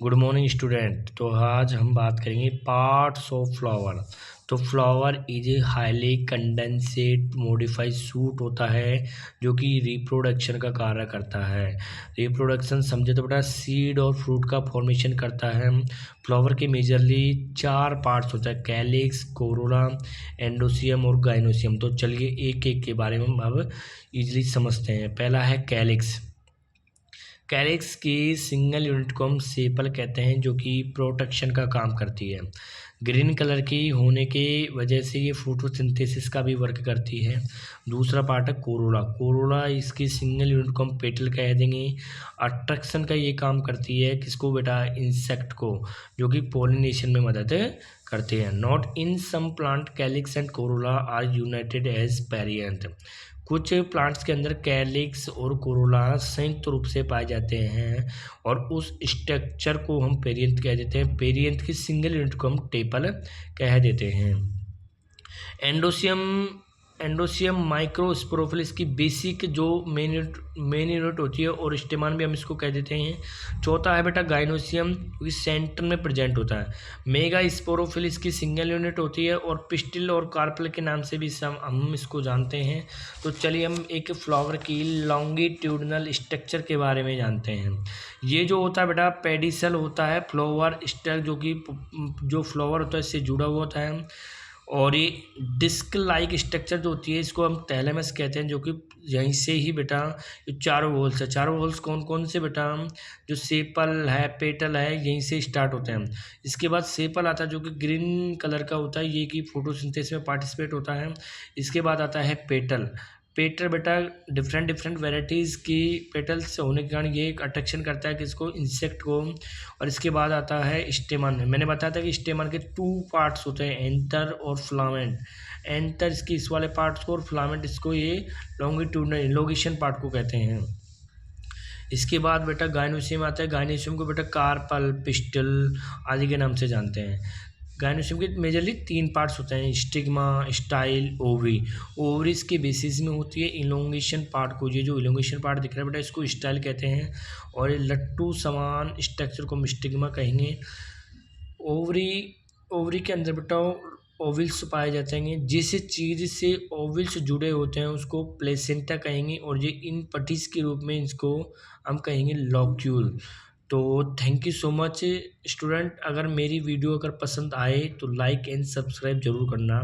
Good morning student. तो आज हम बात करेंगे पार्ट्स ऑफ फ्लावर। तो flower is a highly condensate modified suit होता है जो कि रिप्रोडक्शन का कार्य करता है। रिप्रोडक्शन समझे तो बेटा सीड और फ्रूट का फॉर्मेशन करता है। फ्लावर के मेजरली 4 पार्ट्स होता है, कैलिक्स, कोरोला, एंडोसियम और गाइनोसियम। तो चलिए एक एक के बारे में हम अब इजीली समझते हैं। पहला है कैलिक्स। कैलिक्स की सिंगल यूनिट को हम सेपल कहते हैं जो कि प्रोटेक्शन का काम करती है। ग्रीन कलर की होने की वजह से ये फोटोसिंथेसिस का भी वर्क करती है। दूसरा पार्ट है कोरोला। कोरोला इसकी सिंगल यूनिट को हम पेटल कह देंगे। अट्रैक्शन का ये काम करती है किसको बेटा, इंसेक्ट को, जो कि पोलिनेशन में मदद करते हैं। Not in some plant calyx and corolla are united as perianth. कुछ प्लांट्स के अंदर कैलिक्स और कोरोला संयुक्त रूप से पाए जाते हैं और उस स्ट्रक्चर को हम पेरियंथ कह देते हैं। पेरियंथ की सिंगल यूनिट को हम टेपल कह देते हैं। एंडोसियम एंडोसियम माइक्रोस्पोरोफिलिस की बेसिक जो मेन यूनिट होती है और स्टेमान भी हम इसको कह देते हैं। चौथा है बेटा गाइनोसियम, क्योंकि सेंटर में प्रेजेंट होता है। मेगा स्पोरोफिलिस की सिंगल यूनिट होती है और पिस्टिल और कार्पल के नाम से भी हम इसको जानते हैं। तो चलिए हम एक फ्लावर की लॉन्गिट्यूडनल स्ट्रक्चर के बारे में जानते हैं। ये जो होता है बेटा पेडिसल होता है, फ्लावर स्टैक जो फ्लावर होता है इससे जुड़ा हुआ होता है। और ये डिस्क लाइक स्ट्रक्चर जो होती है इसको हम थैलेमस कहते हैं, जो कि यहीं से ही बेटा ये चारों होल्स है। चारों होल्स कौन कौन से बेटा, जो सेपल है, पेटल है, यहीं से स्टार्ट होते हैं। इसके बाद सेपल आता है जो कि ग्रीन कलर का होता है, ये कि फोटोसिंथेसिस में पार्टिसिपेट होता है। इसके बाद आता है पेटल। पेटल बेटा डिफरेंट वेराइटीज़ की पेटल्स होने के कारण ये एक अट्रैक्शन करता है किसको, इंसेक्ट को। और इसके बाद आता है स्टेमन। मैंने बताया था कि स्टेमन के 2 पार्ट्स होते हैं, एंथर और फिलामेंट। एंथर इसकी इस वाले पार्ट्स को और फिलामेंट इसको ये लॉन्गिट्यूडनल इलोगेशन पार्ट को कहते हैं। इसके बाद बेटा गाइनोसियम आता है। गाइनोसियम को बेटा कार्पल, पिस्टल आदि के नाम से जानते हैं। गाइनोसियम के मेजरली 3 पार्ट्स होते हैं, स्टिग्मा, स्टाइल, ओवरी। ओवरी इसके बेसिस में होती है इलोंगेशन पार्ट को, ये जो इलोंगेशन पार्ट दिख रहा है बेटा इसको स्टाइल कहते हैं। और ये लट्टू समान स्ट्रक्चर को हम स्टिग्मा कहेंगे। ओवरी ओवरी के अंदर बेटा ओविल्स पाए जाते हैं। जिस चीज़ से ओविल्स जुड़े होते हैं उसको प्लेसेंटा कहेंगे और ये इन पटीज के रूप में इसको हम कहेंगे लॉक्यूल। तो thank you so much student. अगर मेरी वीडियो अगर पसंद आए तो लाइक एंड सब्सक्राइब जरूर करना।